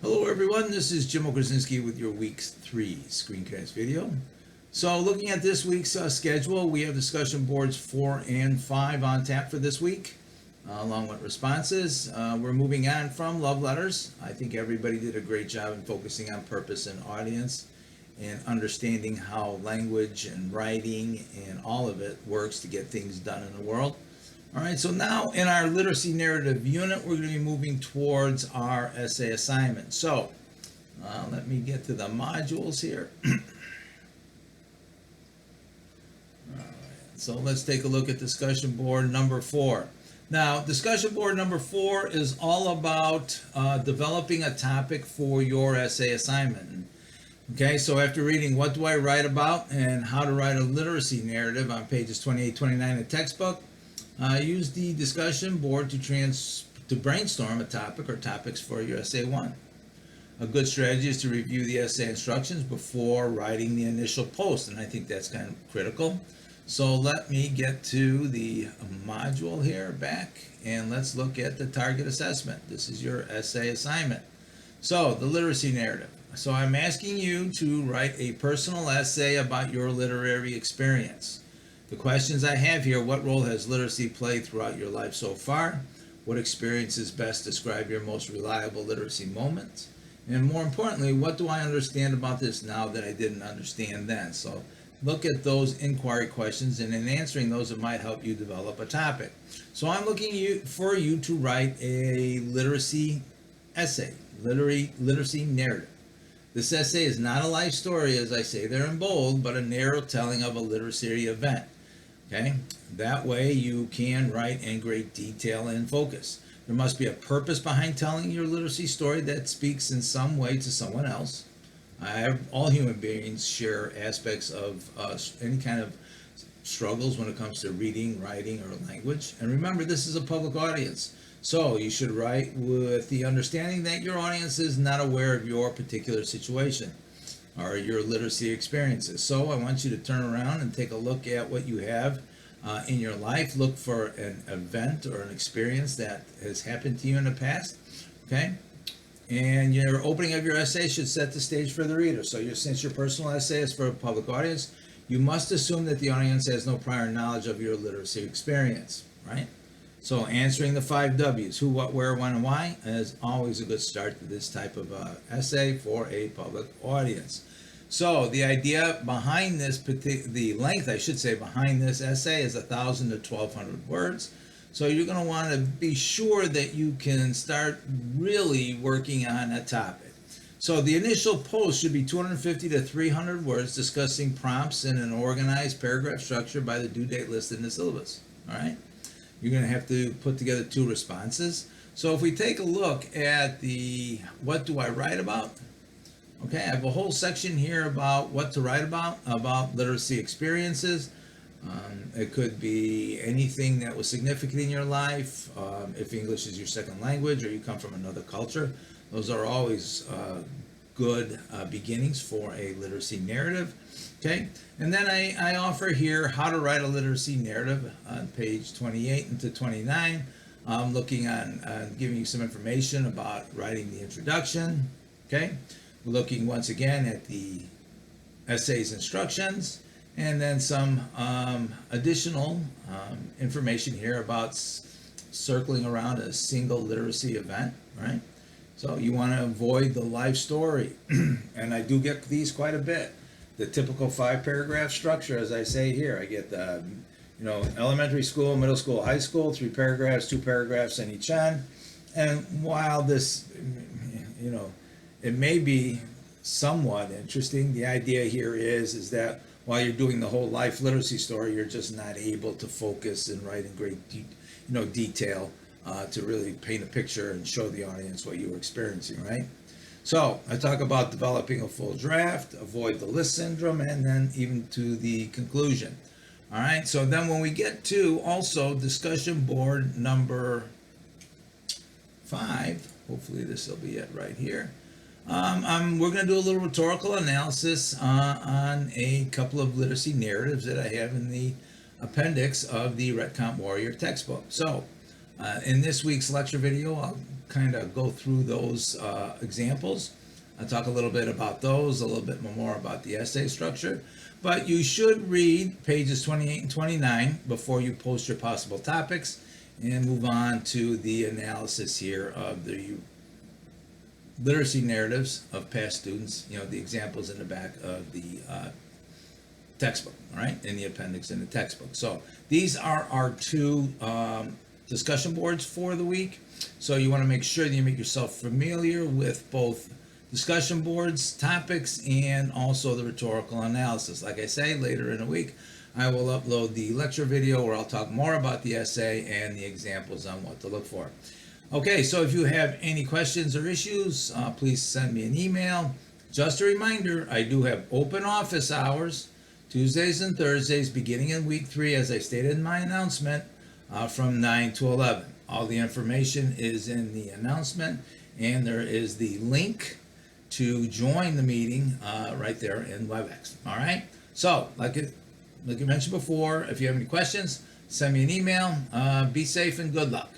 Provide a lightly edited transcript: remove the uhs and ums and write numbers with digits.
Hello everyone, this is Jim Krasinski with your week 3 screencast video. So looking at this week's schedule, we have discussion boards 4 and 5 on tap for this week, along with responses. We're moving on from love letters. I think everybody did a great job in focusing on purpose and audience and understanding how language and writing and all of it works to get things done in the world. All right, so now in our literacy narrative unit, we're going to be moving towards our essay assignment. So let me get to the modules here. All right, so let's take a look at discussion board number 4. Now, discussion board number 4 is all about developing a topic for your essay assignment. Okay, so after reading What Do I Write About and How to Write a Literacy Narrative on pages 28-29 of the textbook, use the discussion board to brainstorm a topic or topics for your essay 1. A good strategy is to review the essay instructions before writing the initial post, and I think that's kind of critical. So let me get to the module here back, and let's look at the target assessment. This is your essay assignment. So the literacy narrative. So I'm asking you to write a personal essay about your literary experience. The questions I have here: what role has literacy played throughout your life so far? What experiences best describe your most reliable literacy moments? And more importantly, what do I understand about this now that I didn't understand then? So look at those inquiry questions, and in answering those, it might help you develop a topic. So I'm looking for you to write a literacy essay, literacy narrative. This essay is not a life story, as I say there in bold, but a narrow telling of a literary event. Okay, that way you can write in great detail and focus. There must be a purpose behind telling your literacy story that speaks in some way to someone else. All human beings share aspects of any kind of struggles when it comes to reading, writing, or language. And remember, this is a public audience. So you should write with the understanding that your audience is not aware of your particular situation or your literacy experiences. So I want you to turn around and take a look at what you have in your life. Look for an event or an experience that has happened to you in the past, okay? And your opening of your essay should set the stage for the reader. So since your personal essay is for a public audience, you must assume that the audience has no prior knowledge of your literacy experience, right? So answering the 5 W's, who, what, where, when, and why, is always a good start to this type of essay for a public audience. So the idea behind this, the length, I should say, behind this essay is 1,000 to 1,200 words. So you're going to want to be sure that you can start really working on a topic. So the initial post should be 250 to 300 words discussing prompts in an organized paragraph structure by the due date listed in the syllabus, all right? You're going to have to put together 2 responses. So if we take a look at the what do I write about? Okay, I have a whole section here about what to write about literacy experiences. It could be anything that was significant in your life. If English is your second language or you come from another culture, those are always good beginnings for a literacy narrative. Okay, and then I offer here how to write a literacy narrative on page 28 into 29. I'm looking on giving you some information about writing the introduction. Okay, looking once again at the essay's instructions, and then some additional information here about circling around a single literacy event, right? So you want to avoid the life story, and I do get these quite a bit. The typical 5-paragraph structure, as I say here, I get the, elementary school, middle school, high school, 3 paragraphs, 2 paragraphs in each end. And while this, it may be somewhat interesting, the idea here is that while you're doing the whole life literacy story, you're just not able to focus and write in great, detail to really paint a picture and show the audience what you were experiencing, right? So I talk about developing a full draft, avoid the list syndrome, and then even to the conclusion. All right, so then when we get to also discussion board number 5, hopefully this will be it right here. We're going to do a little rhetorical analysis on a couple of literacy narratives that I have in the appendix of the Red Comp Warrior textbook. So in this week's lecture video, I'll kind of go through those examples. I'll talk a little bit about those, a little bit more about the essay structure. But you should read pages 28 and 29 before you post your possible topics and move on to the analysis here of the literacy narratives of past students, the examples in the back of the textbook, all right, in the appendix in the textbook. So these are our two discussion boards for the week. So you want to make sure that you make yourself familiar with both discussion boards, topics, and also the rhetorical analysis. Like I say, later in the week, I will upload the lecture video where I'll talk more about the essay and the examples on what to look for. Okay, so if you have any questions or issues, please send me an email. Just a reminder, I do have open office hours, Tuesdays and Thursdays, beginning in week 3, as I stated in my announcement, from 9 to 11. All the information is in the announcement, and there is the link to join the meeting right there in WebEx. All right. So, like I mentioned before, if you have any questions, send me an email. Be safe and good luck.